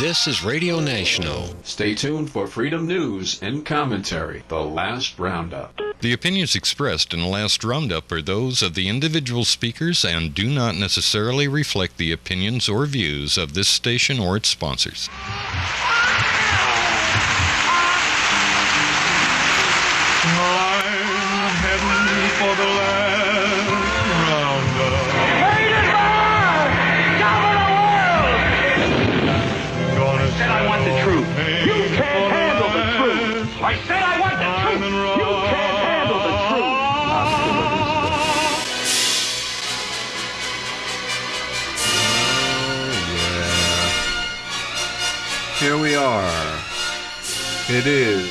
This is Radio National. Stay tuned for Freedom News and Commentary, The Last Roundup. The opinions expressed in the last roundup are those of the individual speakers and do not necessarily reflect the opinions or views of this station or its sponsors. I'm heading for the last roundup. Hated man! Top of the world! I said I want the truth. You can't handle the truth. I said I want the truth. You can't handle the truth. Here we are. It is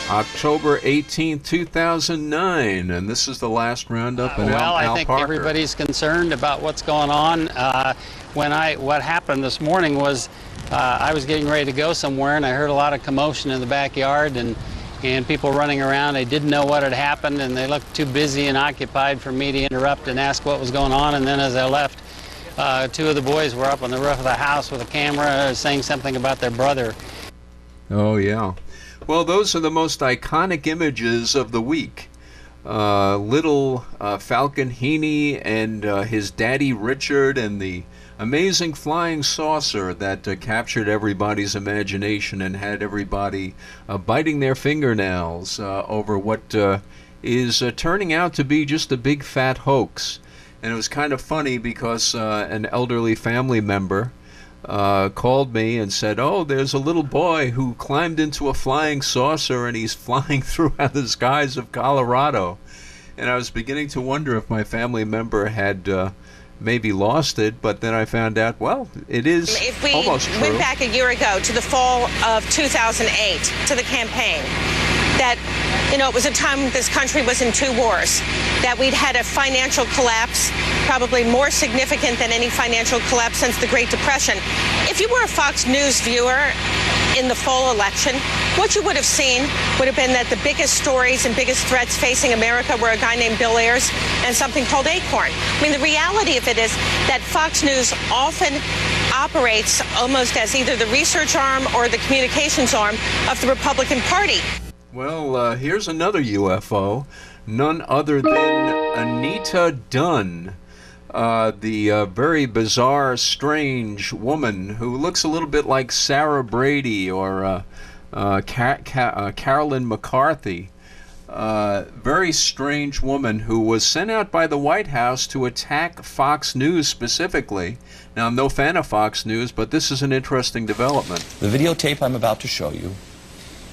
October 18, 2009, and this is the last roundup. I think everybody's concerned about what's going on. What happened this morning was I was getting ready to go somewhere, and I heard a lot of commotion in the backyard and people running around. They didn't know what had happened, and they looked too busy and occupied for me to interrupt and ask what was going on. And then as I left, two of the boys were up on the roof of the house with a camera saying something about their brother. Oh, yeah. Well, those are the most iconic images of the week. Little Falcon Heaney and his daddy Richard and the amazing flying saucer that captured everybody's imagination and had everybody biting their fingernails over what is turning out to be just a big fat hoax. And it was kind of funny because an elderly family member called me and said, oh, there's a little boy who climbed into a flying saucer and he's flying throughout the skies of Colorado. And I was beginning to wonder if my family member had maybe lost it, but then I found out, well, it is almost true. If we went back a year ago to the fall of 2008, to the campaign, that, you know, it was a time when this country was in two wars, that we'd had a financial collapse, probably more significant than any financial collapse since the Great Depression. If you were a Fox News viewer in the fall election, what you would have seen would have been that the biggest stories and biggest threats facing America were a guy named Bill Ayers and something called Acorn. I mean, the reality of it is that Fox News often operates almost as either the research arm or the communications arm of the Republican Party. Well, here's another UFO, none other than Anita Dunn, the very bizarre, strange woman who looks a little bit like Sarah Brady or Carolyn McCarthy. Very strange woman who was sent out by the White House to attack Fox News specifically. Now, I'm no fan of Fox News, but this is an interesting development. The videotape I'm about to show you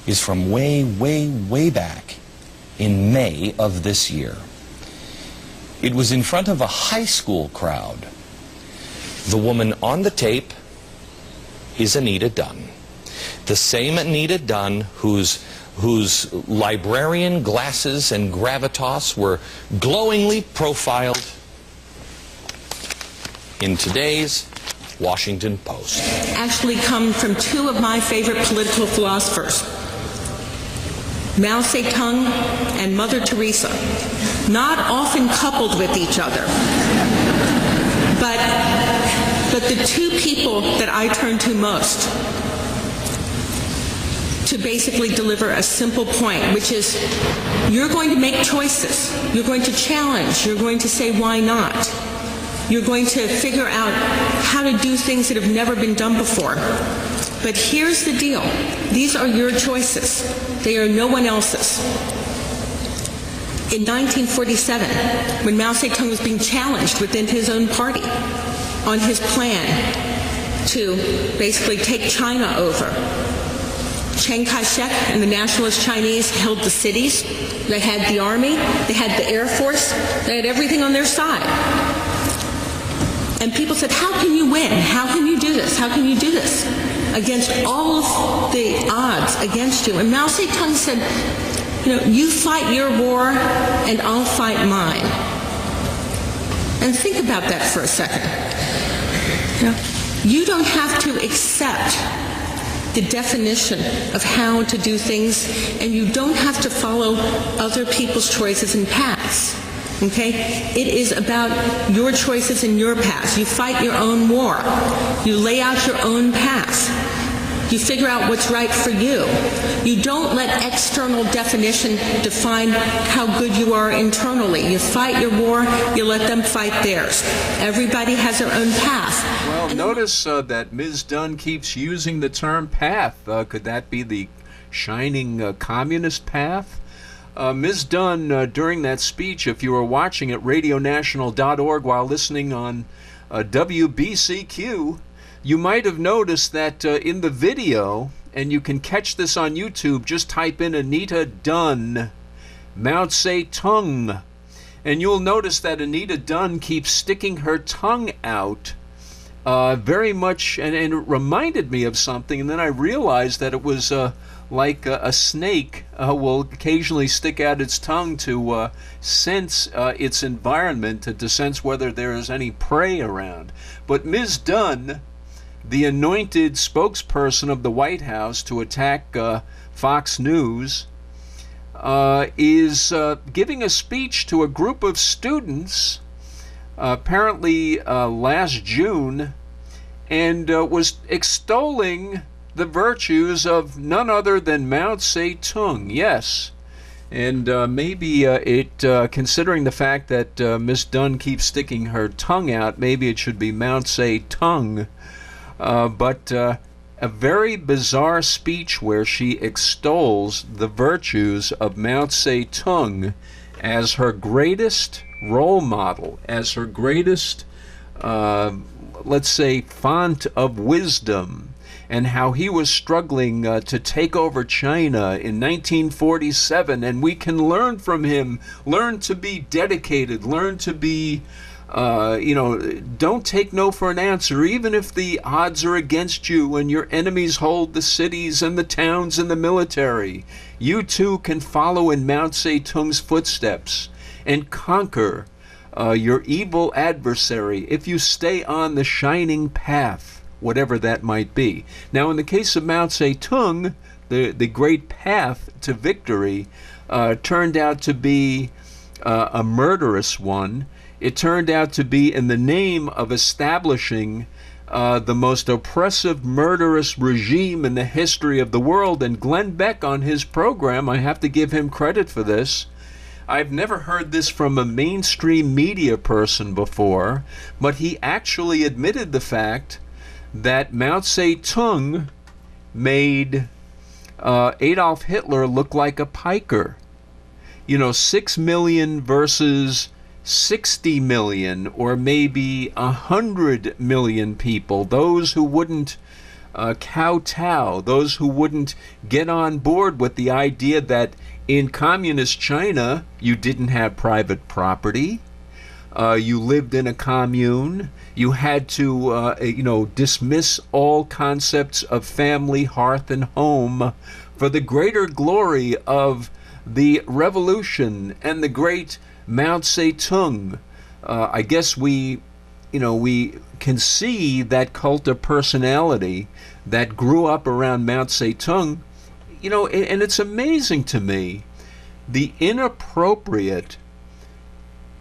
is from way, way, way back in May of this year. It was in front of a high school crowd. The woman on the tape is Anita Dunn. The same Anita Dunn whose librarian glasses and gravitas were glowingly profiled in today's Washington Post. Actually come from two of my favorite political philosophers, Mao Tse Tung and Mother Teresa, not often coupled with each other, but the two people that I turn to most to basically deliver a simple point, which is you're going to make choices, you're going to challenge, you're going to say why not, you're going to figure out how to do things that have never been done before. But here's the deal. These are your choices. They are no one else's. In 1947, when Mao Tse Tung was being challenged within his own party on his plan to basically take China over, Chiang Kai-shek and the nationalist Chinese held the cities. They had the army. They had the Air Force. They had everything on their side. And people said, how can you win? How can you do this? How can you do this? Against all of the odds against you. And Mao Tse Tung said, you know, you fight your war and I'll fight mine. And think about that for a second. You know, you don't have to accept the definition of how to do things, and you don't have to follow other people's choices and paths. Okay? It is about your choices and your path. You fight your own war. You lay out your own path. You figure out what's right for you. You don't let external definition define how good you are internally. You fight your war, you let them fight theirs. Everybody has their own path. Well, notice that Ms. Dunn keeps using the term path. Could that be the shining communist path? Ms. Dunn, during that speech, if you were watching at radionational.org while listening on WBCQ, you might have noticed that in the video, and you can catch this on YouTube, just type in Anita Dunn, Mao Tse Tung, and you'll notice that Anita Dunn keeps sticking her tongue out very much, and it reminded me of something, and then I realized that it was like a snake will occasionally stick out its tongue to sense its environment, to sense whether there is any prey around. But Ms. Dunn, the anointed spokesperson of the White House to attack Fox News, is giving a speech to a group of students apparently last June, and was extolling the virtues of none other than Mao Tse Tung. Yes. And maybe considering the fact that Miss Dunn keeps sticking her tongue out, maybe it should be Mao Tse Tung. But a very bizarre speech where she extols the virtues of Mao Tse Tung as her greatest role model, as her greatest, let's say, font of wisdom, and how he was struggling to take over China in 1947, and we can learn from him, learn to be dedicated, learn to be, don't take no for an answer, even if the odds are against you and your enemies hold the cities and the towns and the military. You too can follow in Mao Tse Tung's footsteps and conquer your evil adversary if you stay on the shining path, whatever that might be. Now, in the case of Mao Tse Tung, the great path to victory turned out to be a murderous one. It turned out to be in the name of establishing the most oppressive, murderous regime in the history of the world. And Glenn Beck on his program, I have to give him credit for this. I've never heard this from a mainstream media person before, but he actually admitted the fact that Mao Tse Tung made Adolf Hitler look like a piker. 6 million versus 60 million, or maybe 100 million people, those who wouldn't kowtow, those who wouldn't get on board with the idea that in communist China you didn't have private property, you lived in a commune, you had to dismiss all concepts of family, hearth, and home for the greater glory of the revolution and the great Mao Tse Tung. I guess we can see that cult of personality that grew up around Mao Tse Tung. And it's amazing to me the inappropriate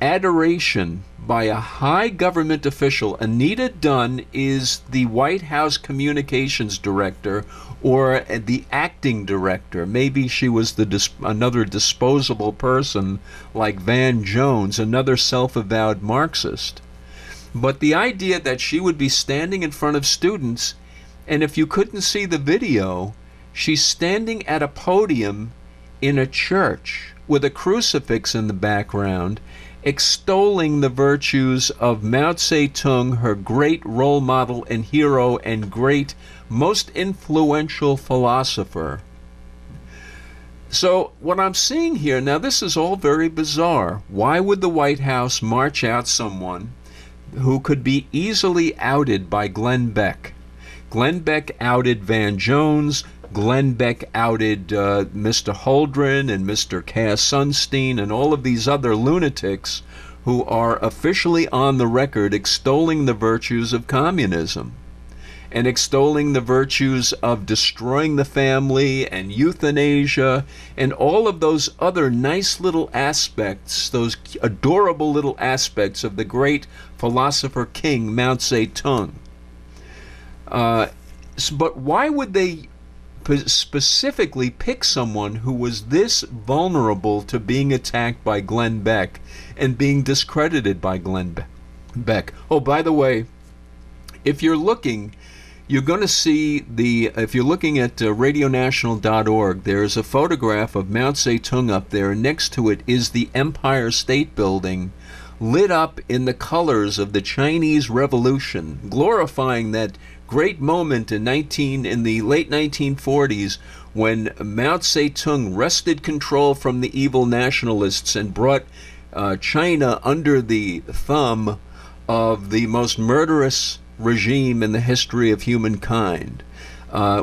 adoration by a high government official. Anita Dunn is the White House communications director, or the acting director. Maybe she was another disposable person like Van Jones, another self-avowed Marxist. But the idea that she would be standing in front of students, and if you couldn't see the video, she's standing at a podium in a church with a crucifix in the background, extolling the virtues of Mao Tse Tung, her great role model and hero and great, most influential philosopher. So what I'm seeing here, now this is all very bizarre. Why would the White House march out someone who could be easily outed by Glenn Beck? Glenn Beck outed Van Jones. Glenn Beck outed Mr. Holdren and Mr. Cass Sunstein and all of these other lunatics who are officially on the record extolling the virtues of communism. and extolling the virtues of destroying the family and euthanasia and all of those other nice little aspects, those adorable little aspects of the great philosopher king Mao Tse Tung. But why would they specifically pick someone who was this vulnerable to being attacked by Glenn Beck and being discredited by Glenn Beck? Oh, by the way, if you're looking, you're going to see if you're looking at radionational.org, there's a photograph of Mao Tse Tung up there, and next to it is the Empire State Building, lit up in the colors of the Chinese Revolution, glorifying that great moment in the late 1940s when Mao Tse Tung wrested control from the evil nationalists and brought China under the thumb of the most murderous regime in the history of humankind.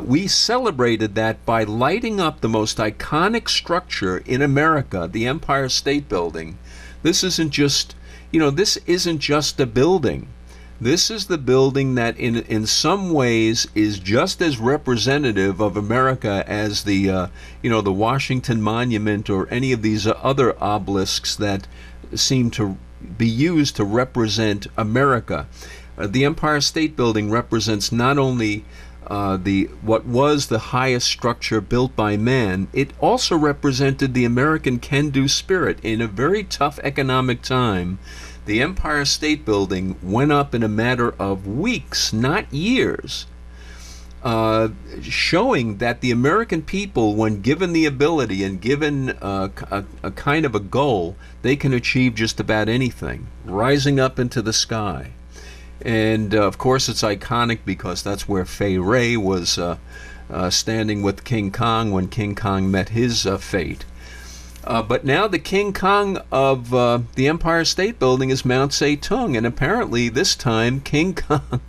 We celebrated that by lighting up the most iconic structure in America, the Empire State Building. This isn't just, this isn't just a building. This is the building that in some ways is just as representative of America as the Washington Monument or any of these other obelisks that seem to be used to represent America. The Empire State Building represents not only what was the highest structure built by man, it also represented the American can-do spirit. In a very tough economic time, the Empire State Building went up in a matter of weeks, not years, showing that the American people, when given the ability and given a kind of a goal, they can achieve just about anything, rising up into the sky. And of course it's iconic because that's where Fay Ray was standing with King Kong when King Kong met his fate. But now the King Kong of the Empire State Building is Mao Tse Tung, and apparently this time King Kong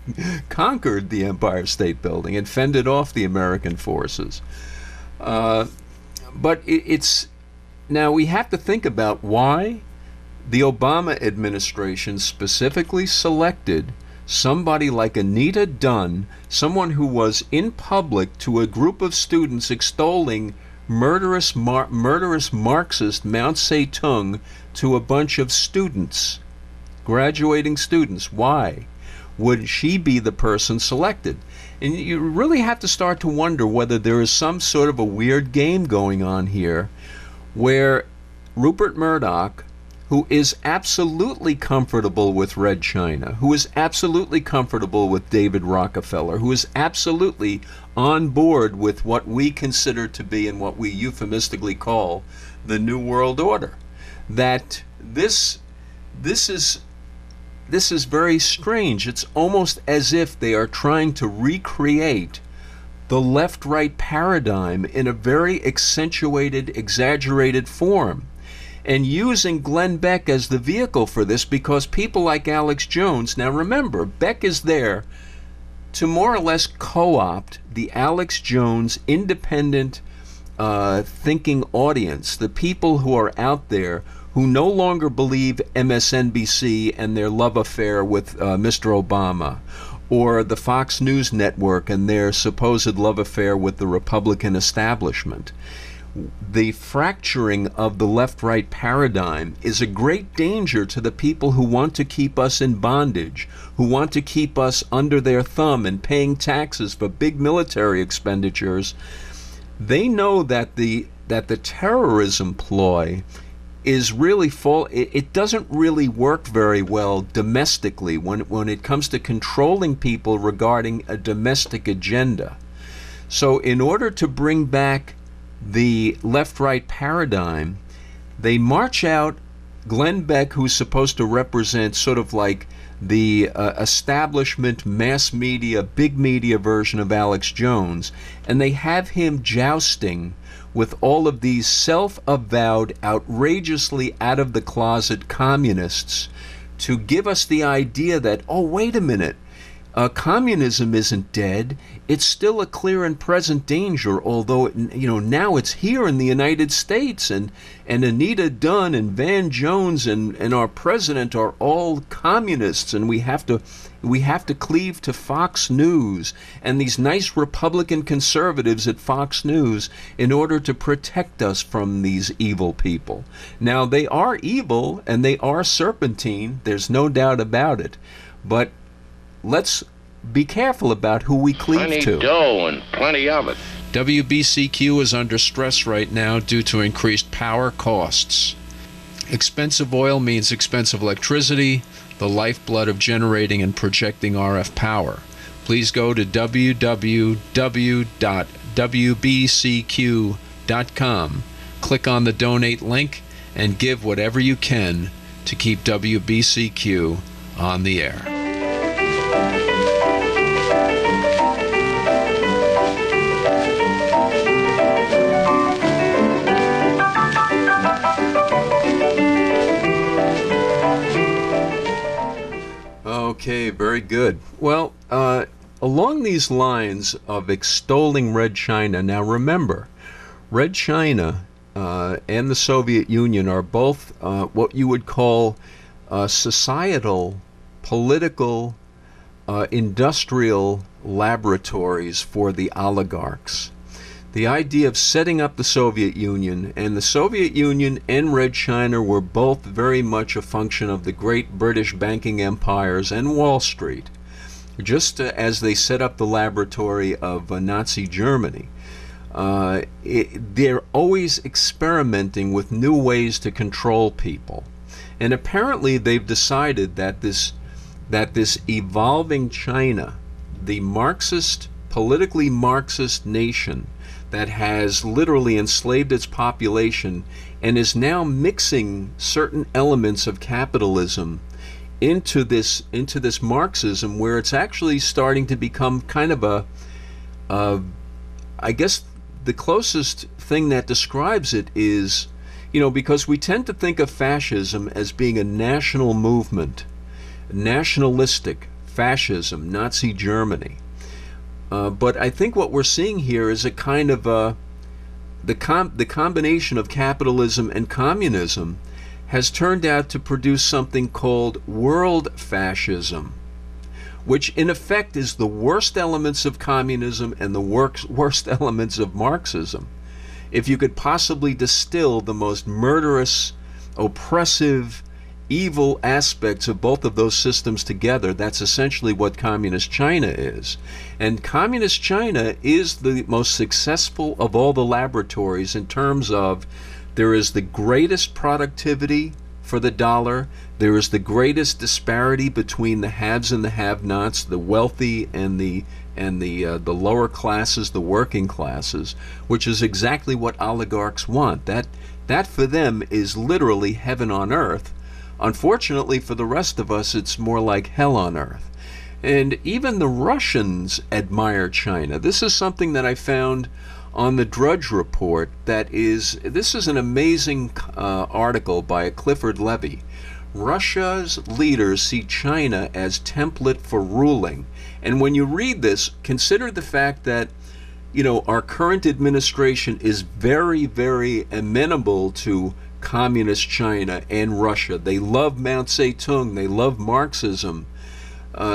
conquered the Empire State Building and fended off the American forces. But it's now we have to think about why the Obama administration specifically selected somebody like Anita Dunn, someone who was in public to a group of students extolling murderous Marxist Mao Tse Tung to a bunch of students, graduating students. Why would she be the person selected? And you really have to start to wonder whether there is some sort of a weird game going on here where Rupert Murdoch, who is absolutely comfortable with Red China, who is absolutely comfortable with David Rockefeller, who is absolutely on board with what we consider to be and what we euphemistically call the New World Order, that this is very strange. It's almost as if they are trying to recreate the left-right paradigm in a very accentuated, exaggerated form, and using Glenn Beck as the vehicle for this because people like Alex Jones, now remember, Beck is there to more or less co-opt the Alex Jones independent thinking audience, the people who are out there who no longer believe MSNBC and their love affair with Mr. Obama, or the Fox News Network and their supposed love affair with the Republican establishment. The fracturing of the left-right paradigm is a great danger to the people who want to keep us in bondage, who want to keep us under their thumb and paying taxes for big military expenditures. They know that the terrorism ploy is really it doesn't really work very well domestically when it comes to controlling people regarding a domestic agenda. So in order to bring back the left-right paradigm, they march out Glenn Beck, who's supposed to represent sort of like the establishment, mass media, big media version of Alex Jones, and they have him jousting with all of these self-avowed, outrageously out-of-the-closet communists to give us the idea that, oh, wait a minute, Communism isn't dead. It's still a clear and present danger, although now it's here in the United States, and Anita Dunn and Van Jones and our president are all communists, and we have to cleave to Fox News and these nice Republican conservatives at Fox News in order to protect us from these evil people. Now, they are evil and they are serpentine, there's no doubt about it, but let's be careful about who we cleave to. Plenty dough and plenty of it. WBCQ is under stress right now due to increased power costs. Expensive oil means expensive electricity, the lifeblood of generating and projecting RF power. Please go to www.wbcq.com, click on the donate link, and give whatever you can to keep WBCQ on the air. Okay, very good. Well, along these lines of extolling Red China, now remember, Red China and the Soviet Union are both what you would call societal, political, industrial laboratories for the oligarchs. The idea of setting up the Soviet Union, and the Soviet Union and Red China were both very much a function of the great British banking empires and Wall Street, just as they set up the laboratory of Nazi Germany. They're always experimenting with new ways to control people. And apparently they've decided that this evolving China, the Marxist, politically Marxist nation, that has literally enslaved its population and is now mixing certain elements of capitalism into this Marxism, where it's actually starting to become kind of I guess the closest thing that describes it is, because we tend to think of fascism as being a national movement, nationalistic fascism, Nazi Germany. But I think what we're seeing here is a kind of the combination of capitalism and communism has turned out to produce something called world fascism, which in effect is the worst elements of communism and the worst elements of Marxism. If you could possibly distill the most murderous, oppressive, evil aspects of both of those systems together, that's essentially what Communist China is. And Communist China is the most successful of all the laboratories in terms of there is the greatest productivity for the dollar, there is the greatest disparity between the haves and the have-nots, the wealthy and the lower classes, the working classes, which is exactly what oligarchs want. That for them is literally heaven on earth. Unfortunately for the rest of us, it's more like hell on earth. And even the Russians admire China. This is something that I found on the Drudge Report. This is an amazing article by Clifford Levy. Russia's leaders see China as template for ruling. And when you read this, consider the fact that our current administration is very, very amenable to Communist China and Russia. They love Mao Tse Tung. They love Marxism.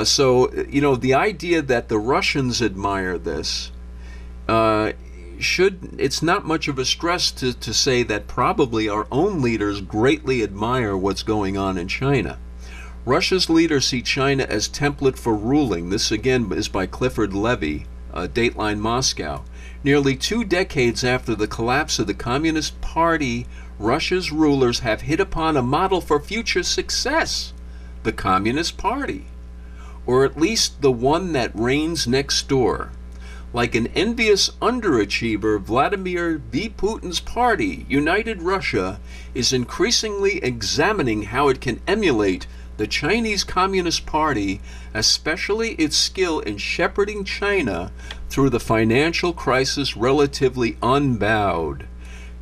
So the idea that the Russians admire this, it's not much of a stress to say that probably our own leaders greatly admire what's going on in China. Russia's leaders see China as template for ruling. This again is by Clifford Levy, Dateline Moscow. Nearly 2 decades after the collapse of the Communist Party, Russia's rulers have hit upon a model for future success, the Communist Party, or at least the one that reigns next door. Like an envious underachiever, Vladimir V. Putin's party, United Russia, is increasingly examining how it can emulate the Chinese Communist Party, especially its skill in shepherding China through the financial crisis relatively unbowed.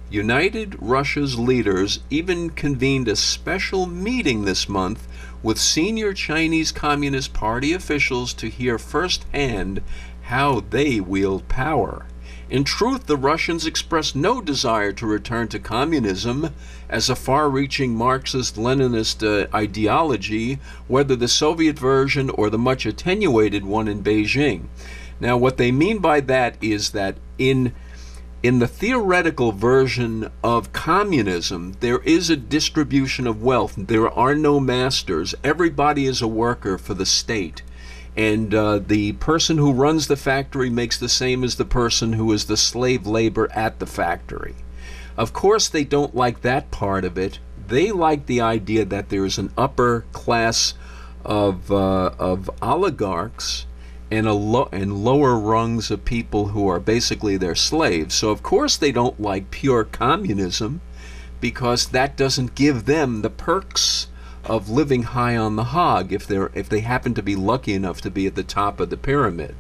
United Russia's leaders even convened a special meeting this month with senior Chinese Communist Party officials to hear firsthand how they wield power. In truth, the Russians expressed no desire to return to communism as a far-reaching Marxist-Leninist ideology, whether the Soviet version or the much attenuated one in Beijing. Now, what they mean by that is that in the theoretical version of communism, there is a distribution of wealth. There are no masters. Everybody is a worker for the state. And the person who runs the factory makes the same as the person who is the slave labor at the factory. Of course, they don't like that part of it. They like the idea that there is an upper class of oligarchs and lower rungs of people who are basically their slaves. So of course they don't like pure communism, because that doesn't give them the perks of living high on the hog if they happen to be lucky enough to be at the top of the pyramid.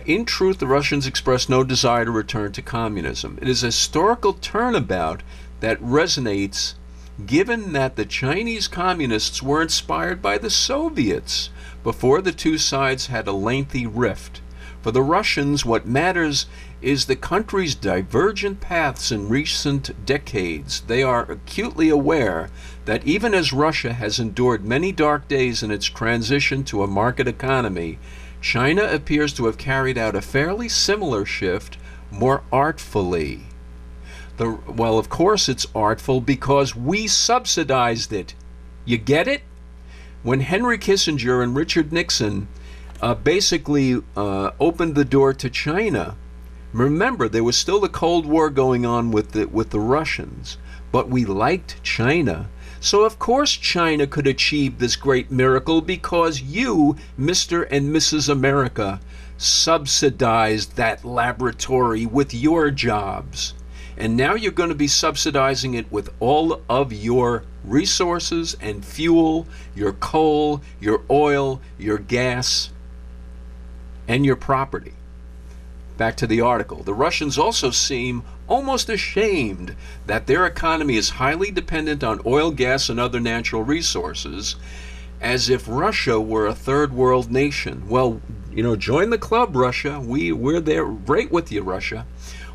In truth, the Russians express no desire to return to communism. It is a historical turnabout that resonates, given that the Chinese communists were inspired by the Soviets before the two sides had a lengthy rift. For the Russians, what matters is the country's divergent paths in recent decades. They are acutely aware that even as Russia has endured many dark days in its transition to a market economy, China appears to have carried out a fairly similar shift more artfully. Well, of course it's artful because we subsidized it. You get it? When Henry Kissinger and Richard Nixon basically opened the door to China, remember, there was still the Cold War going on with the Russians, but we liked China. So of course China could achieve this great miracle because you, Mr. and Mrs. America, subsidized that laboratory with your jobs. And now you're going to be subsidizing it with all of your resources and fuel, your coal, your oil, your gas, and your property. Back to the article. The Russians also seem almost ashamed that their economy is highly dependent on oil, gas, and other natural resources, as if Russia were a third world nation. Well, join the club, Russia. We're there right with you, Russia.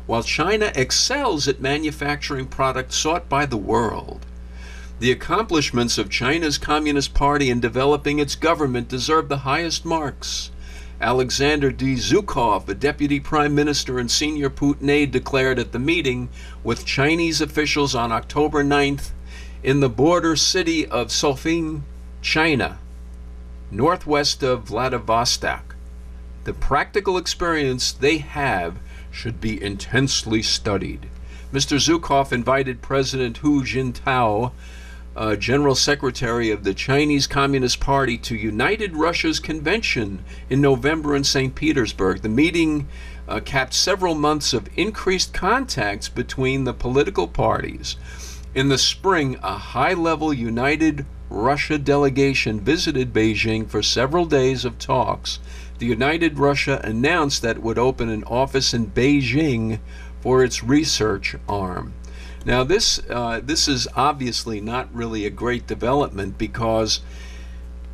While China excels at manufacturing products sought by the world, the accomplishments of China's Communist Party in developing its government deserve the highest marks. Alexander D. Zhukov, a deputy prime minister and senior Putin aide, declared at the meeting with Chinese officials on October 9th in the border city of Sofing, China, northwest of Vladivostok. The practical experience they have should be intensely studied. Mr. Zhukov invited President Hu Jintao, General Secretary of the Chinese Communist Party, to United Russia's convention in November in St. Petersburg. The meeting capped several months of increased contacts between the political parties. In the spring, a high-level United Russia delegation visited Beijing for several days of talks. The United Russia announced that it would open an office in Beijing for its research arm. Now, this is obviously not really a great development, because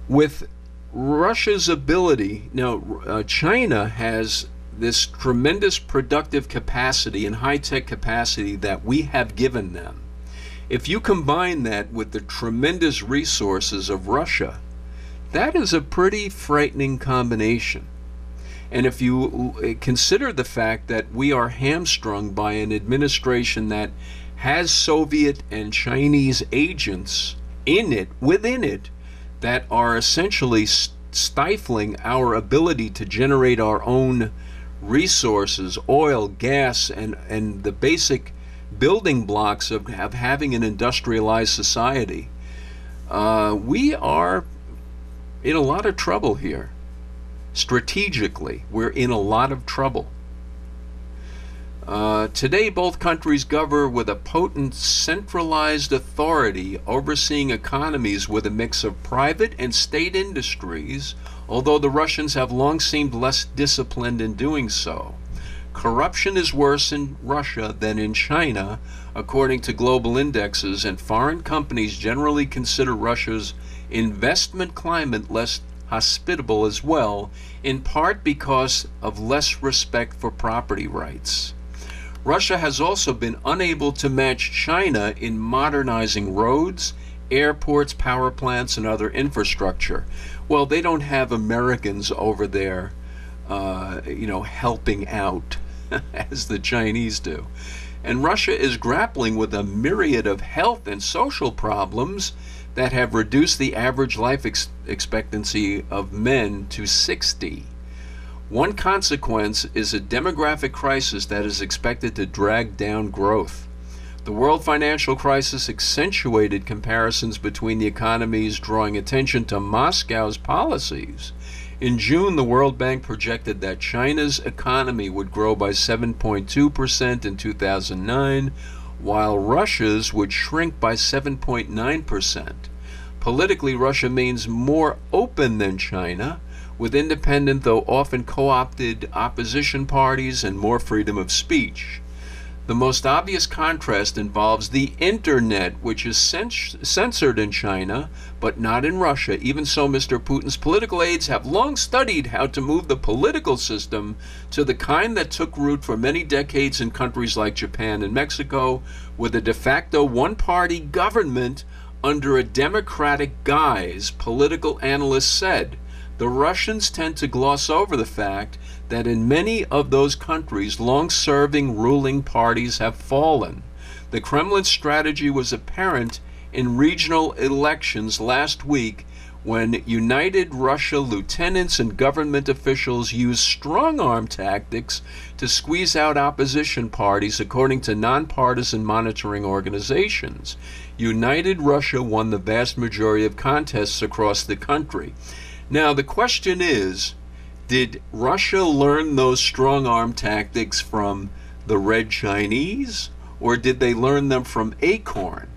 with Russia's ability, now China has this tremendous productive capacity and high-tech capacity that we have given them. If you combine that with the tremendous resources of Russia, that is a pretty frightening combination. And if you consider the fact that we are hamstrung by an administration that has Soviet and Chinese agents within it, that are essentially stifling our ability to generate our own resources, oil, gas, and the basic building blocks of having an industrialized society, we are in a lot of trouble here. Strategically, we're in a lot of trouble. Today, both countries govern with a potent centralized authority overseeing economies with a mix of private and state industries, although the Russians have long seemed less disciplined in doing so. Corruption is worse in Russia than in China, according to global indexes, and foreign companies generally consider Russia's investment climate less hospitable as well, in part because of less respect for property rights. Russia has also been unable to match China in modernizing roads, airports, power plants, and other infrastructure. Well, they don't have Americans over there, helping out as the Chinese do. And Russia is grappling with a myriad of health and social problems that have reduced the average life expectancy of men to 60. One consequence is a demographic crisis that is expected to drag down growth. The world financial crisis accentuated comparisons between the economies, drawing attention to Moscow's policies. In June, the World Bank projected that China's economy would grow by 7.2% in 2009, while Russia's would shrink by 7.9%. Politically, Russia means more open than China, with independent, though often co-opted, opposition parties and more freedom of speech. The most obvious contrast involves the internet, which is censored in China, but not in Russia. Even so, Mr. Putin's political aides have long studied how to move the political system to the kind that took root for many decades in countries like Japan and Mexico, with a de facto one-party government under a democratic guise, political analysts said. The Russians tend to gloss over the fact that in many of those countries, long-serving ruling parties have fallen. The Kremlin's strategy was apparent in regional elections last week when United Russia lieutenants and government officials used strong-arm tactics to squeeze out opposition parties, according to nonpartisan monitoring organizations. United Russia won the vast majority of contests across the country. Now, the question is, did Russia learn those strong-arm tactics from the Red Chinese, or did they learn them from Acorn?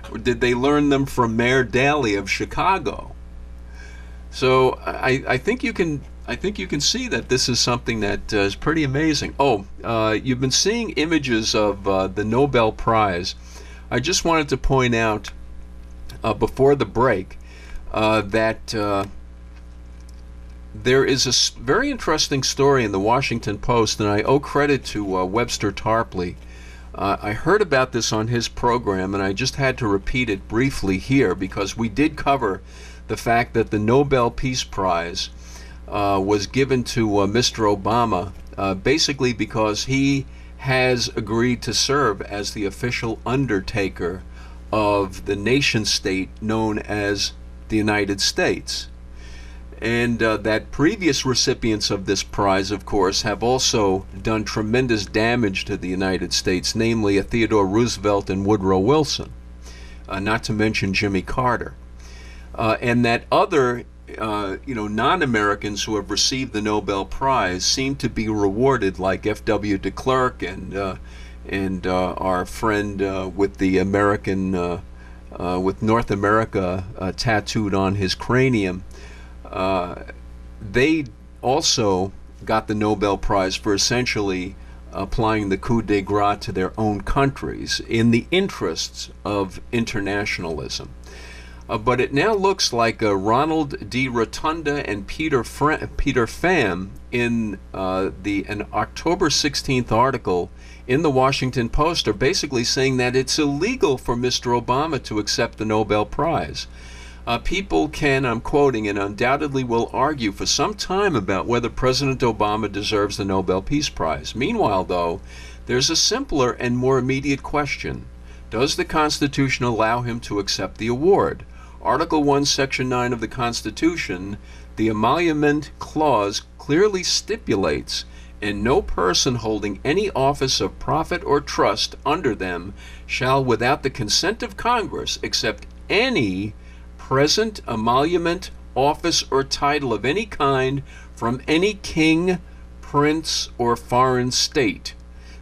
Or did they learn them from Mayor Daley of Chicago? So I think you can see that this is something that is pretty amazing. You've been seeing images of the Nobel Prize. I just wanted to point out before the break that there is a very interesting story in the Washington Post, and I owe credit to Webster Tarpley. I heard about this on his program, and I just had to repeat it briefly here because we did cover the fact that the Nobel Peace Prize was given to Mr. Obama basically because he has agreed to serve as the official undertaker of the nation state known as the United States. And that previous recipients of this prize, of course, have also done tremendous damage to the United States, namely Theodore Roosevelt and Woodrow Wilson, not to mention Jimmy Carter. And that other, non-Americans who have received the Nobel Prize seem to be rewarded, like F.W. de Klerk and our friend with the American, with North America tattooed on his cranium. They also got the Nobel Prize for essentially applying the coup de grace to their own countries in the interests of internationalism. But it now looks like Ronald D. Rotunda and Peter Pham in an October 16th article in the Washington Post are basically saying that it's illegal for Mr. Obama to accept the Nobel Prize. People can, I'm quoting, and undoubtedly will argue for some time about whether President Obama deserves the Nobel Peace Prize. Meanwhile, though, there's a simpler and more immediate question. Does the Constitution allow him to accept the award? Article 1, Section 9 of the Constitution, the emolument clause clearly stipulates, and no person holding any office of profit or trust under them shall, without the consent of Congress, accept any present emolument, office, or title of any kind from any king, prince, or foreign state.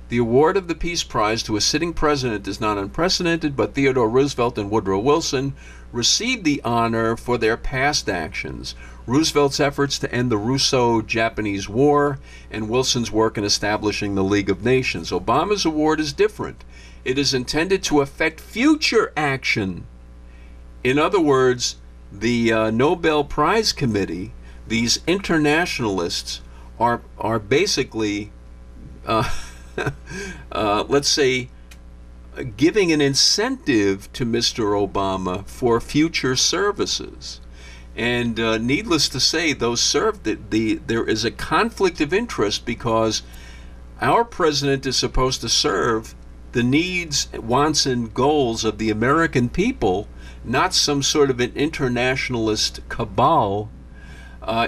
The award of the Peace Prize to a sitting president is not unprecedented, but Theodore Roosevelt and Woodrow Wilson received the honor for their past actions. Roosevelt's efforts to end the Russo-Japanese War and Wilson's work in establishing the League of Nations. Obama's award is different. It is intended to affect future action. In other words, the Nobel Prize Committee, these internationalists, are basically, let's say, giving an incentive to Mr. Obama for future services. And needless to say, there is a conflict of interest, because our president is supposed to serve the needs, wants, and goals of the American people, not some sort of an internationalist cabal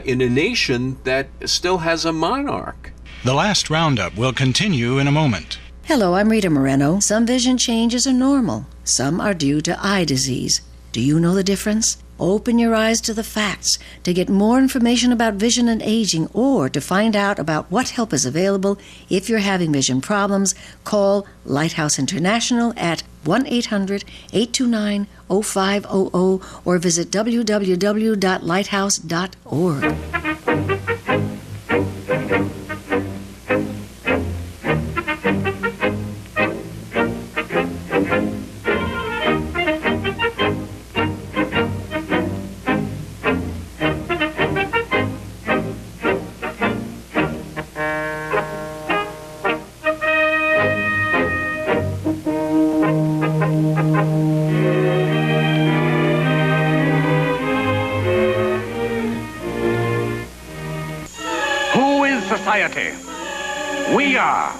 in a nation that still has a monarch. The last roundup will continue in a moment. Hello, I'm Rita Moreno. Some vision changes are normal. Some are due to eye disease. Do you know the difference? Open your eyes to the facts. To get more information about vision and aging, or to find out about what help is available if you're having vision problems, call Lighthouse International at 1-800-829-0500 or visit www.lighthouse.org. We are.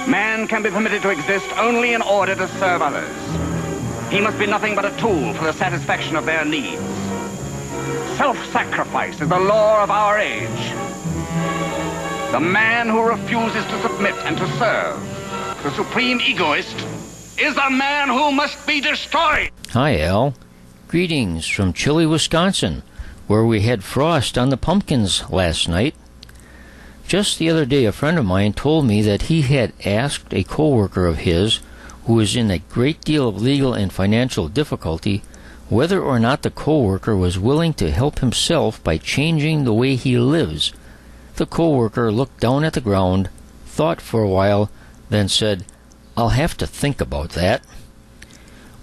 Man can be permitted to exist only in order to serve others. He must be nothing but a tool for the satisfaction of their needs. Self-sacrifice is the law of our age. The man who refuses to submit and to serve, the supreme egoist, is a man who must be destroyed. Hi, Al. Greetings from chilly Wisconsin, where we had frost on the pumpkins last night. Just the other day, a friend of mine told me that he had asked a coworker of his, who was in a great deal of legal and financial difficulty, whether or not the coworker was willing to help himself by changing the way he lives. The coworker looked down at the ground, thought for a while, then said, "I'll have to think about that."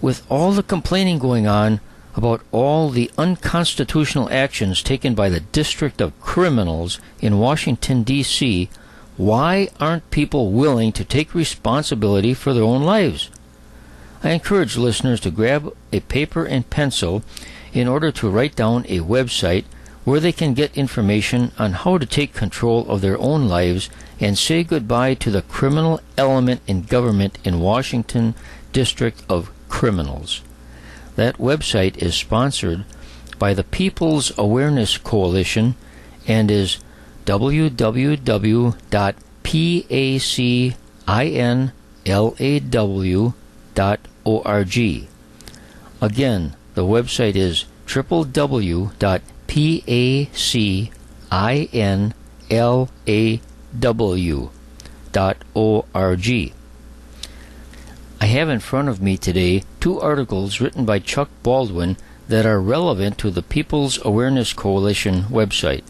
With all the complaining going on about all the unconstitutional actions taken by the District of Criminals in Washington, D.C., why aren't people willing to take responsibility for their own lives? I encourage listeners to grab a paper and pencil in order to write down a website where they can get information on how to take control of their own lives and say goodbye to the criminal element in government in Washington, District of Criminals. That website is sponsored by the People's Awareness Coalition and is www.pacinlaw.org. Again, the website is www.pacinlaw.org. I have in front of me today 2 articles written by Chuck Baldwin that are relevant to the People's Awareness Coalition website.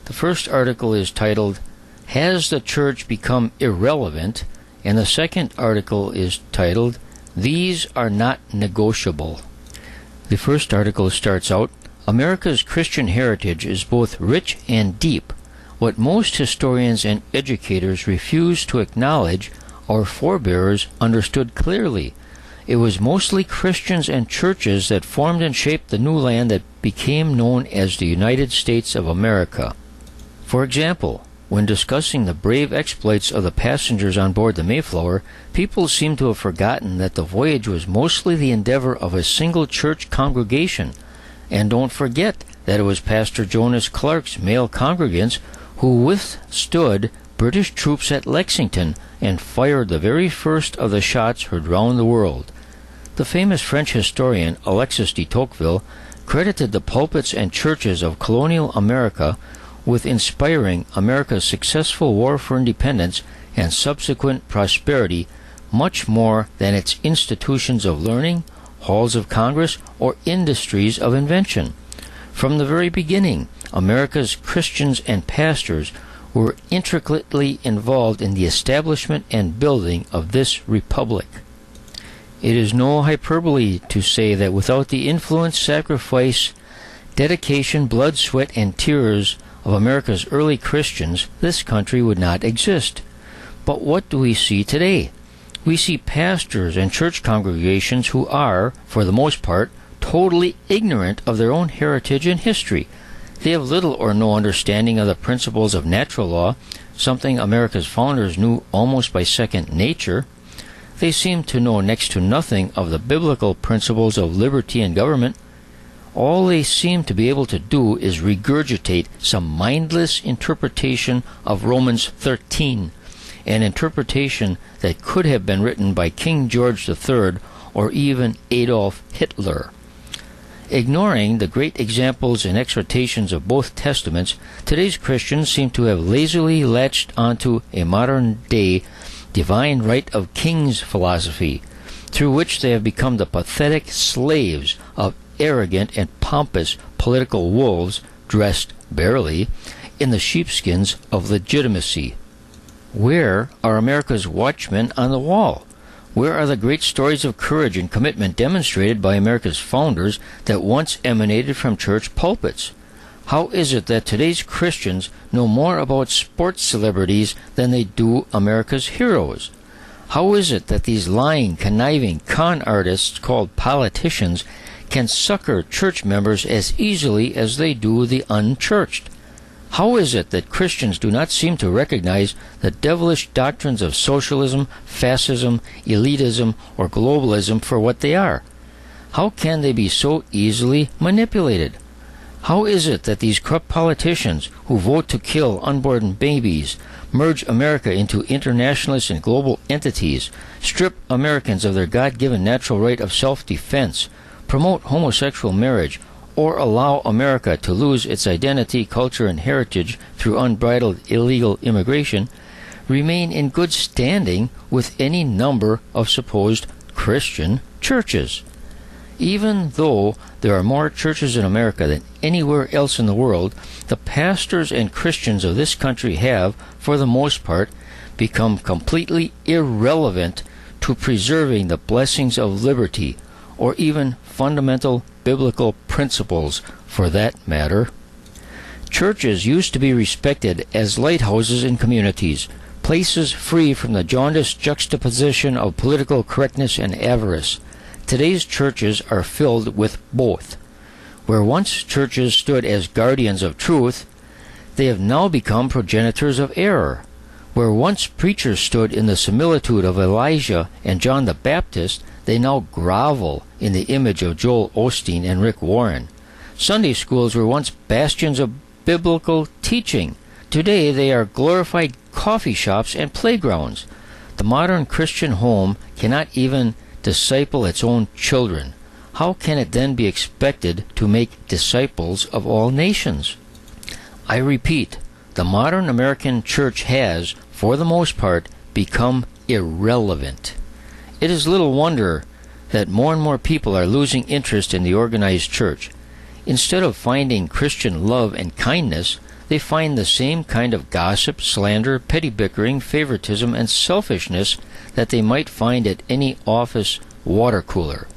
The first article is titled, "Has the Church Become Irrelevant?" and the second article is titled, "These Are Not Negotiable." The first article starts out, "America's Christian heritage is both rich and deep. What most historians and educators refuse to acknowledge, our forebears understood clearly. It was mostly Christians and churches that formed and shaped the new land that became known as the United States of America." For example, when discussing the brave exploits of the passengers on board the Mayflower, people seem to have forgotten that the voyage was mostly the endeavor of a single church congregation. And don't forget that it was Pastor Jonas Clark's male congregants who withstood British troops at Lexington and fired the very first of the shots heard round the world. The famous French historian Alexis de Tocqueville credited the pulpits and churches of colonial America with inspiring America's successful war for independence and subsequent prosperity much more than its institutions of learning, halls of Congress, or industries of invention. From the very beginning, America's Christians and pastors were intricately involved in the establishment and building of this republic. It is no hyperbole to say that without the influence, sacrifice, dedication, blood, sweat, and tears of America's early Christians, this country would not exist. But what do we see today? We see pastors and church congregations who are, for the most part, totally ignorant of their own heritage and history. They have little or no understanding of the principles of natural law, something America's founders knew almost by second nature. They seem to know next to nothing of the biblical principles of liberty and government. All they seem to be able to do is regurgitate some mindless interpretation of Romans 13, an interpretation that could have been written by King George III or even Adolf Hitler. Ignoring the great examples and exhortations of both testaments, today's Christians seem to have lazily latched onto a modern-day divine right of kings philosophy, through which they have become the pathetic slaves of arrogant and pompous political wolves dressed, barely, in the sheepskins of legitimacy. Where are America's watchmen on the wall? Where are the great stories of courage and commitment demonstrated by America's founders that once emanated from church pulpits? How is it that today's Christians know more about sports celebrities than they do America's heroes? How is it that these lying, conniving con artists called politicians can sucker church members as easily as they do the unchurched? How is it that Christians do not seem to recognize the devilish doctrines of socialism, fascism, elitism, or globalism for what they are? How can they be so easily manipulated? How is it that these corrupt politicians who vote to kill unborn babies, merge America into internationalist and global entities, strip Americans of their God-given natural right of self-defense, promote homosexual marriage, or allow America to lose its identity, culture, and heritage through unbridled illegal immigration, remain in good standing with any number of supposed Christian churches? Even though there are more churches in America than anywhere else in the world, the pastors and Christians of this country have, for the most part, become completely irrelevant to preserving the blessings of liberty, or even fundamental biblical principles, for that matter. Churches used to be respected as lighthouses in communities, places free from the jaundiced juxtaposition of political correctness and avarice. Today's churches are filled with both. Where once churches stood as guardians of truth, they have now become progenitors of error. Where once preachers stood in the similitude of Elijah and John the Baptist, they now grovel in the image of Joel Osteen and Rick Warren. Sunday schools were once bastions of biblical teaching. Today they are glorified coffee shops and playgrounds. The modern Christian home cannot even disciple its own children. How can it then be expected to make disciples of all nations? I repeat, the modern American church has, for the most part, become irrelevant. It is little wonder that more and more people are losing interest in the organized church. Instead of finding Christian love and kindness, they find the same kind of gossip, slander, petty bickering, favoritism, and selfishness that they might find at any office water cooler.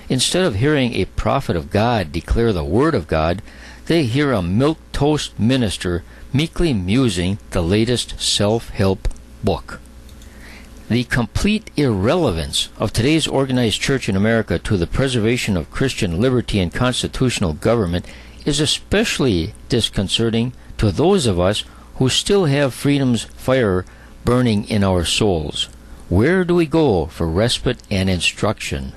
Instead of hearing a prophet of God declare the word of God, they hear a milquetoast minister meekly musing the latest self-help book. The complete irrelevance of today's organized church in America to the preservation of Christian liberty and constitutional government is especially disconcerting to those of us who still have freedom's fire burning in our souls. Where do we go for respite and instruction?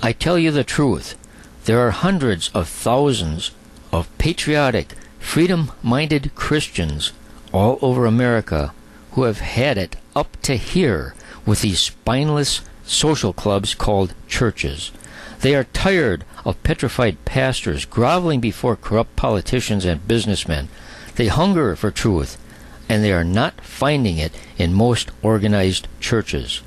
I tell you the truth, there are hundreds of thousands of patriotic, freedom-minded Christians all over America who have had it up to here with these spineless social clubs called churches. They are tired of petrified pastors groveling before corrupt politicians and businessmen. They hunger for truth, and they are not finding it in most organized churches.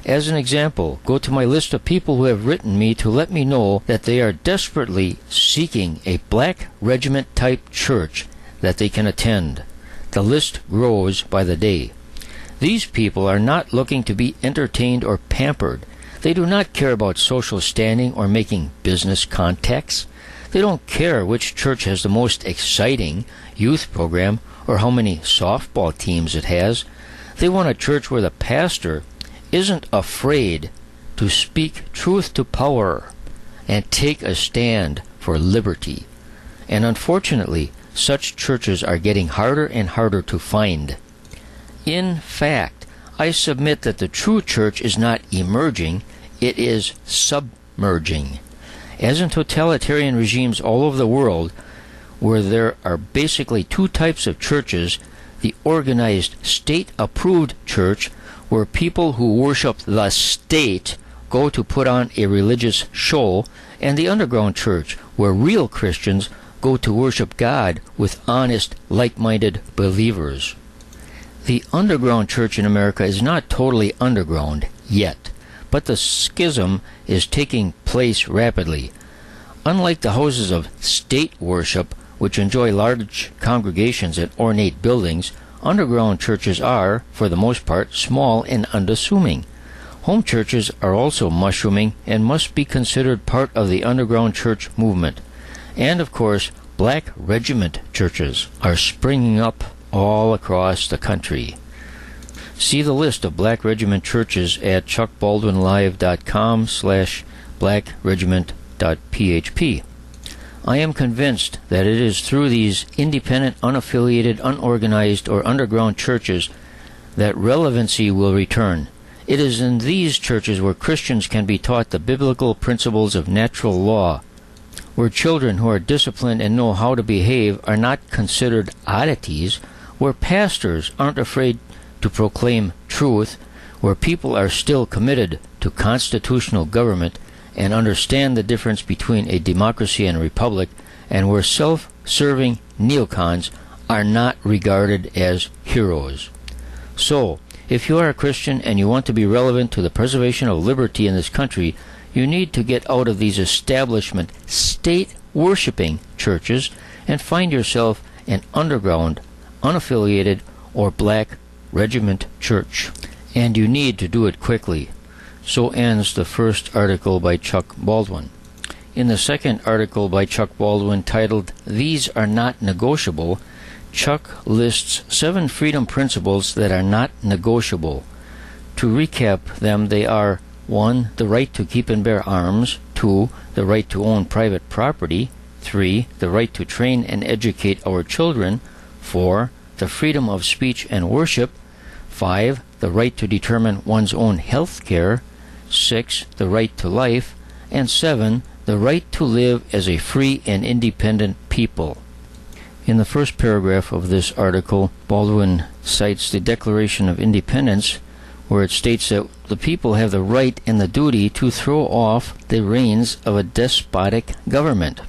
As an example, go to my list of people who have written me to let me know that they are desperately seeking a black regiment-type church that they can attend. The list grows by the day. These people are not looking to be entertained or pampered. They do not care about social standing or making business contacts. They don't care which church has the most exciting youth program or how many softball teams it has. They want a church where the pastor isn't afraid to speak truth to power and take a stand for liberty. And unfortunately, such churches are getting harder and harder to find. In fact, I submit that the true church is not emerging, it is submerging. As in totalitarian regimes all over the world, where there are basically two types of churches, the organized state-approved church, where people who worship the state go to put on a religious show, and the underground church, where real Christians go to worship God with honest, like-minded believers. The underground church in America is not totally underground yet, but the schism is taking place rapidly. Unlike the houses of state worship, which enjoy large congregations and ornate buildings, underground churches are, for the most part, small and unassuming. Home churches are also mushrooming and must be considered part of the underground church movement. And, of course, black regiment churches are springing up all across the country. See the list of black regiment churches at chuckbaldwinlive.com/blackregiment.php. I am convinced that it is through these independent, unaffiliated, unorganized, or underground churches that relevancy will return. It is in these churches where Christians can be taught the biblical principles of natural law, where children who are disciplined and know how to behave are not considered oddities, where pastors aren't afraid to proclaim truth, where people are still committed to constitutional government and understand the difference between a democracy and a republic, and where self-serving neocons are not regarded as heroes. So, if you are a Christian and you want to be relevant to the preservation of liberty in this country, you need to get out of these establishment, state-worshipping churches and find yourself an underground, unaffiliated, or black regiment church. And you need to do it quickly. So ends the first article by Chuck Baldwin. In the second article by Chuck Baldwin, titled "These Are Not Negotiable," Chuck lists 7 freedom principles that are not negotiable. To recap them, they are: 1. The right to keep and bear arms. 2. The right to own private property. 3. The right to train and educate our children. 4. The freedom of speech and worship. 5. The right to determine one's own health care. 6. The right to life. And 7. The right to live as a free and independent people. In the first paragraph of this article, Baldwin cites the Declaration of Independence, where it states that the people have the right and the duty to throw off the reins of a despotic government.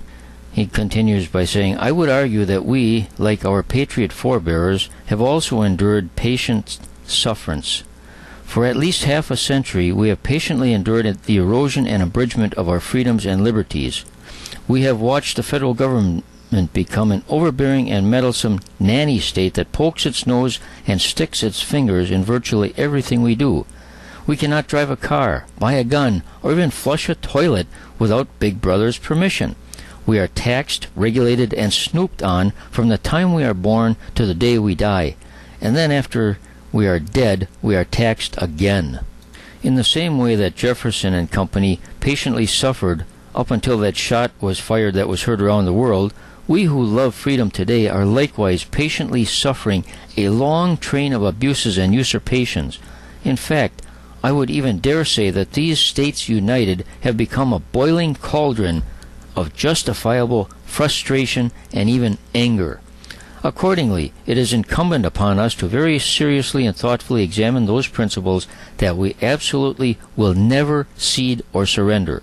He continues by saying, "I would argue that we, like our patriot forebears, have also endured patient sufferance. For at least half a century, we have patiently endured the erosion and abridgment of our freedoms and liberties. We have watched the federal government become an overbearing and meddlesome nanny state that pokes its nose and sticks its fingers in virtually everything we do. We cannot drive a car, buy a gun, or even flush a toilet without Big Brother's permission. We are taxed, regulated, and snooped on from the time we are born to the day we die. And then after we are dead, we are taxed again. In the same way that Jefferson and company patiently suffered up until that shot was fired that was heard around the world, we who love freedom today are likewise patiently suffering a long train of abuses and usurpations. In fact, I would even dare say that these states united have become a boiling cauldron of justifiable frustration and even anger. Accordingly, it is incumbent upon us to very seriously and thoughtfully examine those principles that we absolutely will never cede or surrender.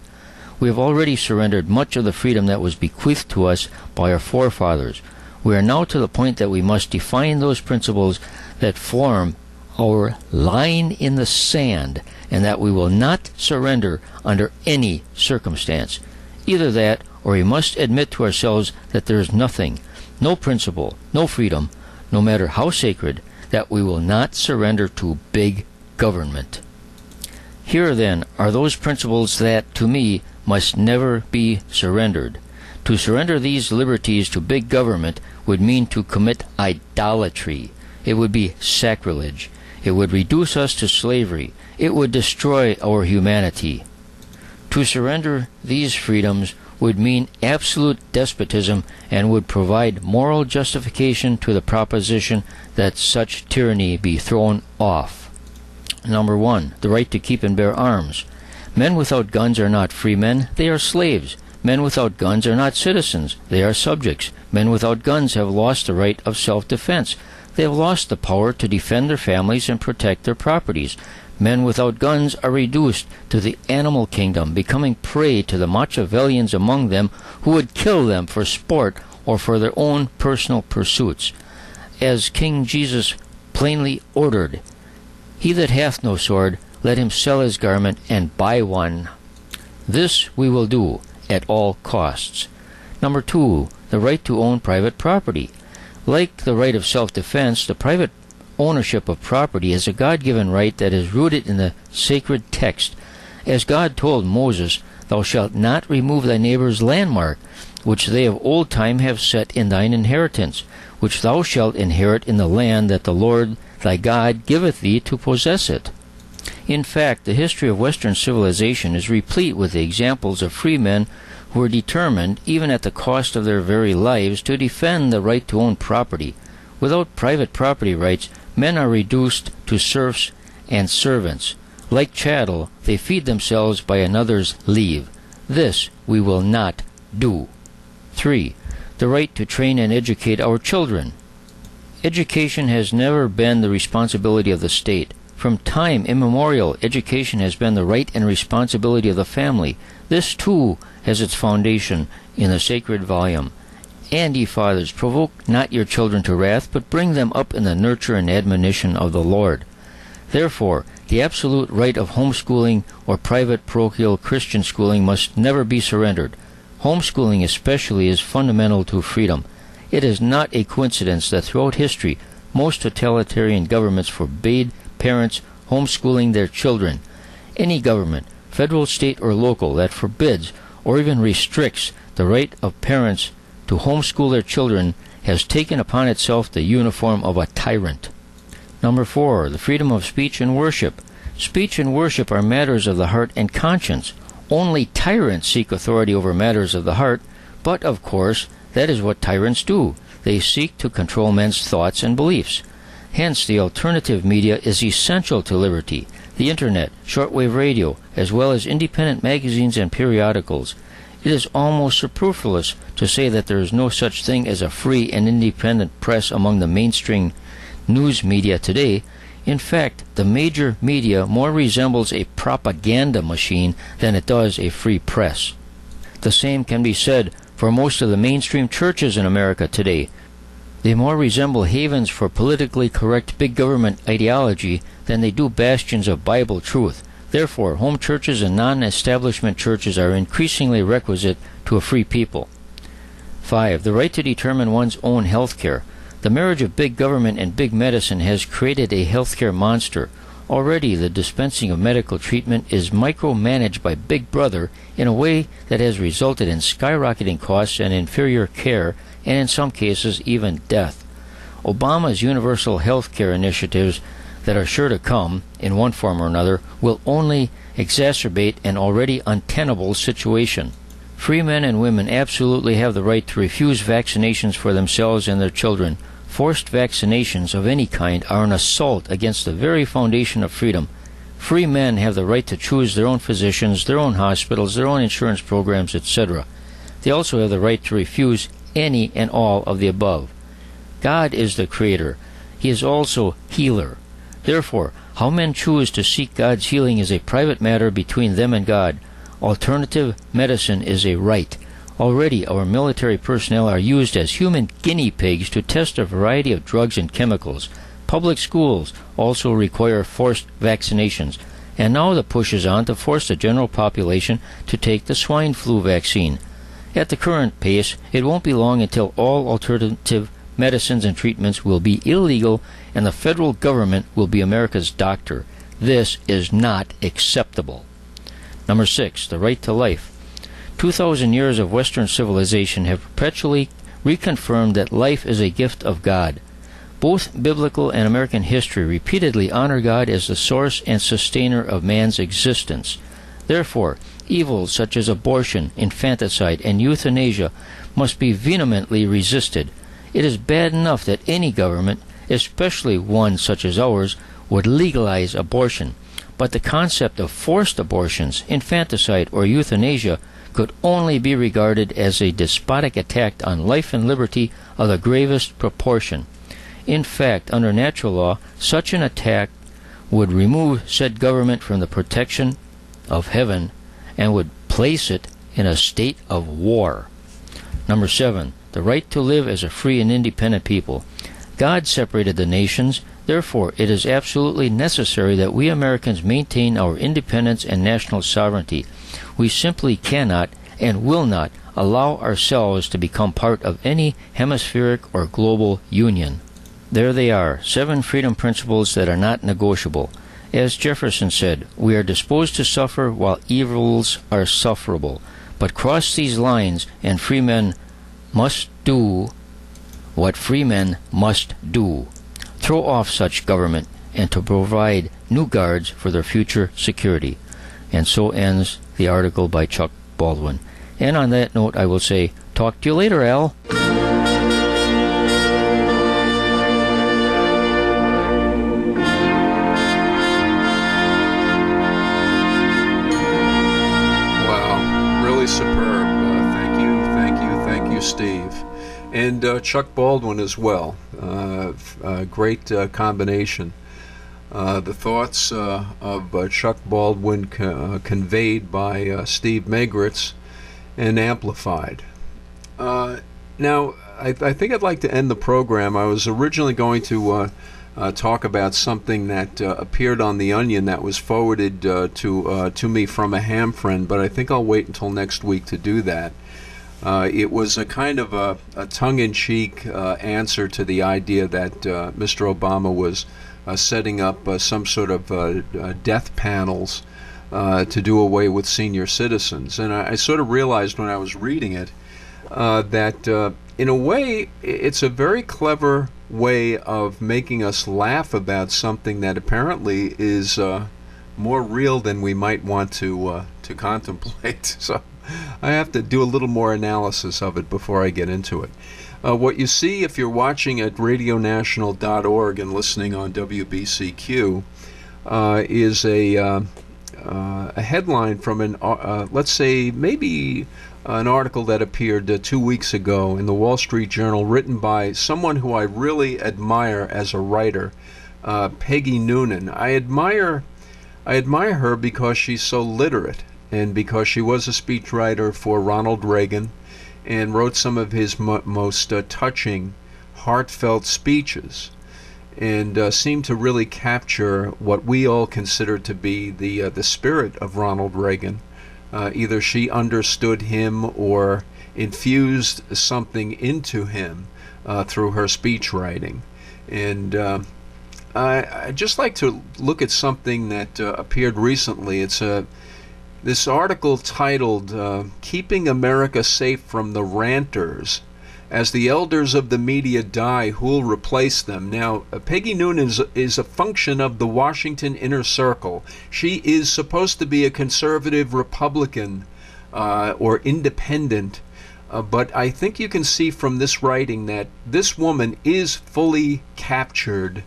We have already surrendered much of the freedom that was bequeathed to us by our forefathers. We are now to the point that we must define those principles that form our line in the sand, and that we will not surrender under any circumstance. Either that, or we must admit to ourselves that there is nothing, no principle, no freedom, no matter how sacred, that we will not surrender to big government." Here, then, are those principles that, to me, must never be surrendered. To surrender these liberties to big government would mean to commit idolatry. It would be sacrilege. It would reduce us to slavery. It would destroy our humanity. To surrender these freedoms would mean absolute despotism and would provide moral justification to the proposition that such tyranny be thrown off. Number 1, the right to keep and bear arms. Men without guns are not free men, they are slaves. Men without guns are not citizens, they are subjects. Men without guns have lost the right of self-defense. They have lost the power to defend their families and protect their properties. Men without guns are reduced to the animal kingdom, becoming prey to the Machiavellians among them who would kill them for sport or for their own personal pursuits. As King Jesus plainly ordered, "He that hath no sword, let him sell his garment and buy one." This we will do at all costs. Number 2, the right to own private property. Like the right of self-defense, the private ownership of property is a God-given right that is rooted in the sacred text. As God told Moses, "Thou shalt not remove thy neighbor's landmark, which they of old time have set in thine inheritance, which thou shalt inherit in the land that the Lord thy God giveth thee to possess it." In fact, the history of Western civilization is replete with the examples of free men who are determined, even at the cost of their very lives, to defend the right to own property. Without private property rights, men are reduced to serfs and servants. Like chattel, they feed themselves by another's leave. This we will not do. 3. The right to train and educate our children. Education has never been the responsibility of the state. From time immemorial, education has been the right and responsibility of the family. This, too, has its foundation in the sacred volume. "And ye fathers, provoke not your children to wrath, but bring them up in the nurture and admonition of the Lord." Therefore, the absolute right of homeschooling or private parochial Christian schooling must never be surrendered. Homeschooling especially is fundamental to freedom. It is not a coincidence that throughout history, most totalitarian governments forbade parents homeschooling their children. Any government, federal, state, or local, that forbids or even restricts the right of parents to homeschool their children has taken upon itself the uniform of a tyrant. Number 4, the freedom of speech and worship. Speech and worship are matters of the heart and conscience. Only tyrants seek authority over matters of the heart, but, of course, that is what tyrants do. They seek to control men's thoughts and beliefs. Hence, the alternative media is essential to liberty. The Internet, shortwave radio, as well as independent magazines and periodicals. It is almost superfluous to say that there is no such thing as a free and independent press among the mainstream news media today. In fact, the major media more resembles a propaganda machine than it does a free press. The same can be said for most of the mainstream churches in America today. They more resemble havens for politically correct big government ideology than they do bastions of Bible truth. Therefore, home churches and non-establishment churches are increasingly requisite to a free people. 5. The right to determine one's own health care. The marriage of big government and big medicine has created a healthcare monster. Already, the dispensing of medical treatment is micromanaged by Big Brother in a way that has resulted in skyrocketing costs and inferior care, and in some cases, even death. Obama's universal health care initiatives that are sure to come, in one form or another, will only exacerbate an already untenable situation. Free men and women absolutely have the right to refuse vaccinations for themselves and their children. Forced vaccinations of any kind are an assault against the very foundation of freedom. Free men have the right to choose their own physicians, their own hospitals, their own insurance programs, etc. They also have the right to refuse any and all of the above. God is the creator. He is also healer. Therefore, how men choose to seek God's healing is a private matter between them and God. Alternative medicine is a right. Already, our military personnel are used as human guinea pigs to test a variety of drugs and chemicals. Public schools also require forced vaccinations. And now the push is on to force the general population to take the swine flu vaccine. At the current pace, it won't be long until all alternative medicines and treatments will be illegal and the federal government will be America's doctor. This is not acceptable. Number 6, the right to life. 2,000 years of Western civilization have perpetually reconfirmed that life is a gift of God. Both biblical and American history repeatedly honor God as the source and sustainer of man's existence. Therefore, evils such as abortion, infanticide, and euthanasia must be vehemently resisted. It is bad enough that any government, especially one such as ours, would legalize abortion, but the concept of forced abortions, infanticide, or euthanasia could only be regarded as a despotic attack on life and liberty of the gravest proportion. In fact, under natural law, such an attack would remove said government from the protection of heaven and would place it in a state of war. Number 7, the right to live as a free and independent people. God separated the nations. Therefore, it is absolutely necessary that we Americans maintain our independence and national sovereignty. We simply cannot and will not allow ourselves to become part of any hemispheric or global union. There they are, 7 freedom principles that are not negotiable. As Jefferson said, we are disposed to suffer while evils are sufferable. But cross these lines and free men must do what free men must do. Throw off such government and to provide new guards for their future security. And so ends the article by Chuck Baldwin. And on that note, I will say, talk to you later, Al. Wow, really superb. Thank you, Steve. And Chuck Baldwin as well. Great combination. The thoughts of Chuck Baldwin conveyed by Steve Magritz and amplified. Now, I think I'd like to end the program. I was originally going to talk about something that appeared on The Onion that was forwarded to me from a ham friend, but I think I'll wait until next week to do that. It was a kind of a tongue-in-cheek answer to the idea that Mr. Obama was setting up some sort of death panels to do away with senior citizens. And I sort of realized when I was reading it that in a way it's a very clever way of making us laugh about something that apparently is more real than we might want to contemplate. So I have to do a little more analysis of it before I get into it. What you see if you're watching at radionational.org and listening on WBCQ is a headline from let's say maybe an article that appeared 2 weeks ago in the Wall Street Journal, written by someone who I really admire as a writer, Peggy Noonan. I admire her because she's so literate, and because she was a speechwriter for Ronald Reagan and wrote some of his most touching, heartfelt speeches, and seemed to really capture what we all consider to be the spirit of Ronald Reagan. Either she understood him or infused something into him through her speech writing. And I'd just like to look at something that appeared recently. It's this article titled, Keeping America Safe from the Ranters. As the elders of the media die, who'll replace them? Now, Peggy Noonan is a function of the Washington inner circle. She is supposed to be a conservative Republican or independent, but I think you can see from this writing that this woman is fully captured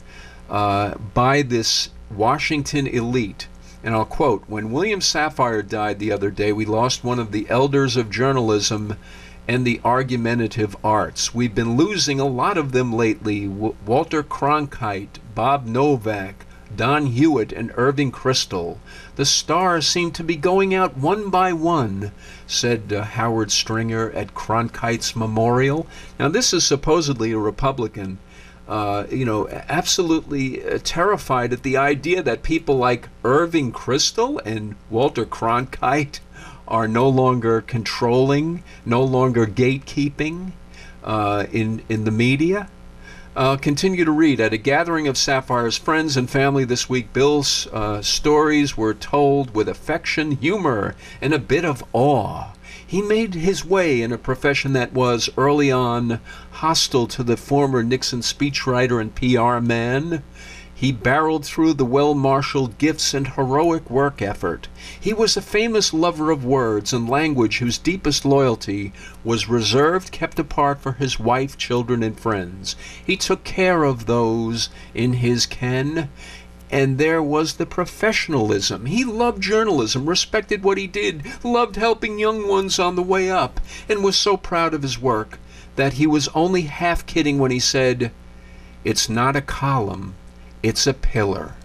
by this Washington elite. And I'll quote, "When William Safire died the other day, we lost one of the elders of journalism and the argumentative arts. We've been losing a lot of them lately. Walter Cronkite, Bob Novak, Don Hewitt, and Irving Kristol. The stars seem to be going out one by one," said Howard Stringer at Cronkite's memorial. Now, this is supposedly a Republican, absolutely terrified at the idea that people like Irving Kristol and Walter Cronkite are no longer controlling, no longer gatekeeping in the media. Continue to read. At a gathering of Sapphire's friends and family this week, Bill's stories were told with affection, humor, and a bit of awe. He made his way in a profession that was, early on, hostile to the former Nixon speechwriter and PR man. He barreled through the well-marshaled gifts and heroic work effort. He was a famous lover of words and language whose deepest loyalty was reserved, kept apart for his wife, children, and friends. He took care of those in his ken. And there was the professionalism. He loved journalism, respected what he did, loved helping young ones on the way up, and was so proud of his work that he was only half kidding when he said, "It's not a column, it's a pillar."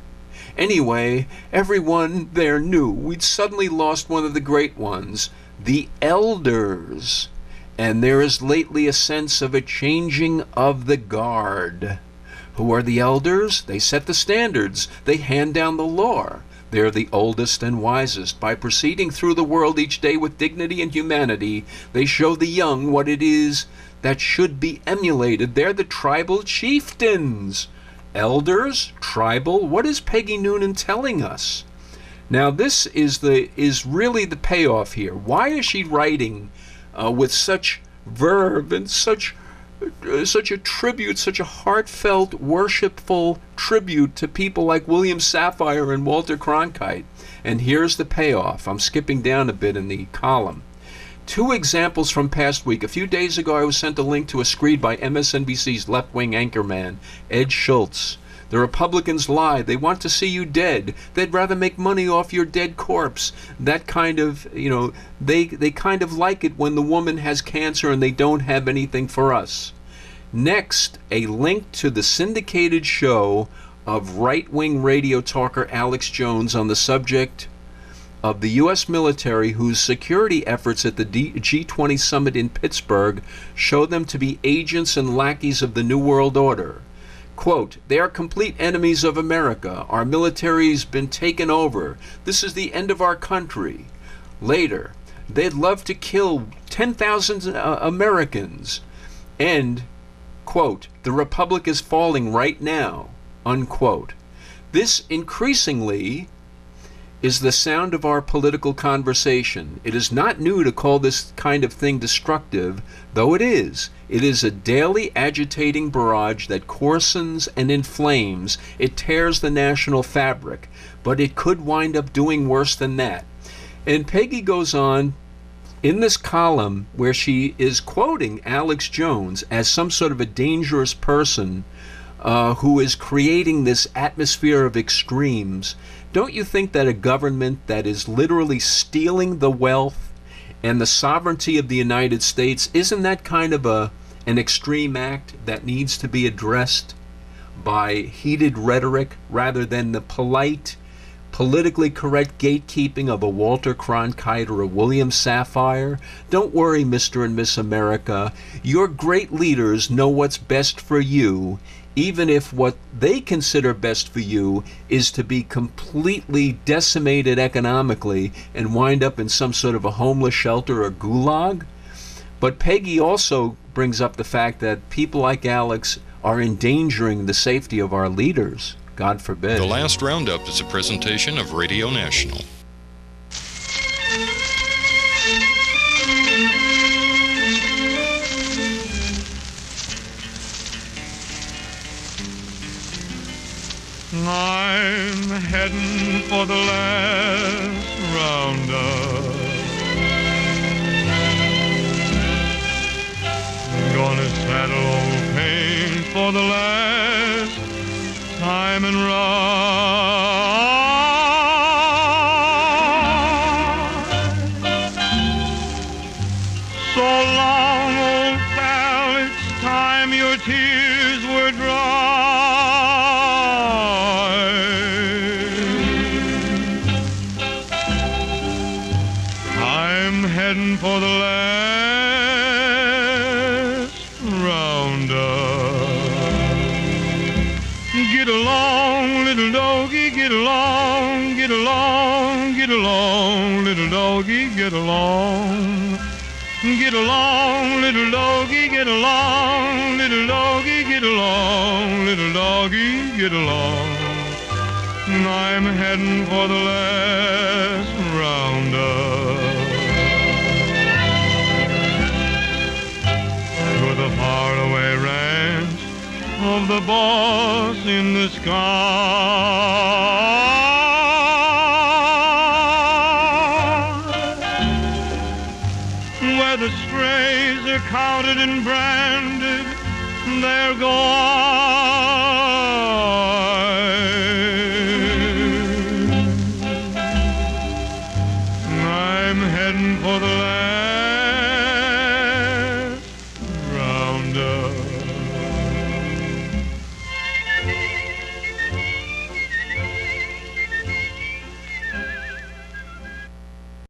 Anyway, everyone there knew we'd suddenly lost one of the great ones, the elders. And there is lately a sense of a changing of the guard. Who are the elders? They set the standards. They hand down the law. They're the oldest and wisest. By proceeding through the world each day with dignity and humanity, they show the young what it is that should be emulated. They're the tribal chieftains. Elders? Tribal? What is Peggy Noonan telling us? Now this is really the payoff here. Why is she writing with such verve and such a tribute, such a heartfelt, worshipful tribute to people like William Safire and Walter Cronkite? And here's the payoff. I'm skipping down a bit in the column. 2 examples from past week. A few days ago, I was sent a link to a screed by MSNBC's left-wing anchorman, Ed Schultz. The Republicans lie. They want to see you dead. They'd rather make money off your dead corpse. That kind of, they kind of like it when the woman has cancer and they don't have anything for us. Next, a link to the syndicated show of right-wing radio talker Alex Jones on the subject of the U.S. military, whose security efforts at the G20 summit in Pittsburgh show them to be agents and lackeys of the New World Order. Quote, "They are complete enemies of America. Our military's been taken over. This is the end of our country." Later, "They'd love to kill 10,000 Americans." And, quote, "The Republic is falling right now," unquote. This increasingly is the sound of our political conversation. It is not new to call this kind of thing destructive, though it is. It is a daily agitating barrage that coarsens and inflames. It tears the national fabric, but it could wind up doing worse than that. And Peggy goes on in this column where she is quoting Alex Jones as some sort of a dangerous person who is creating this atmosphere of extremes. Don't you think that a government that is literally stealing the wealth and the sovereignty of the United States, isn't that kind of an extreme act that needs to be addressed by heated rhetoric rather than the polite, politically correct gatekeeping of a Walter Cronkite or a William Safire? Don't worry, Mr. and Miss America. Your great leaders know what's best for you, even if what they consider best for you is to be completely decimated economically and wind up in some sort of a homeless shelter or gulag. But Peggy also brings up the fact that people like Alex are endangering the safety of our leaders. God forbid. The last Roundup is a presentation of Radio National. I'm heading for the last Roundup. Gonna saddle old pain for the last time and ride. So long, old pal, it's time your tears were dry. I'm heading for the last Roundup. Get along, little doggy, get along, get along, get along, little doggy, get along. Get along, little doggy, get along, little doggy, get along, little doggy, get along. I'm heading for the last roundup. To the faraway ranch of the boss in the sky.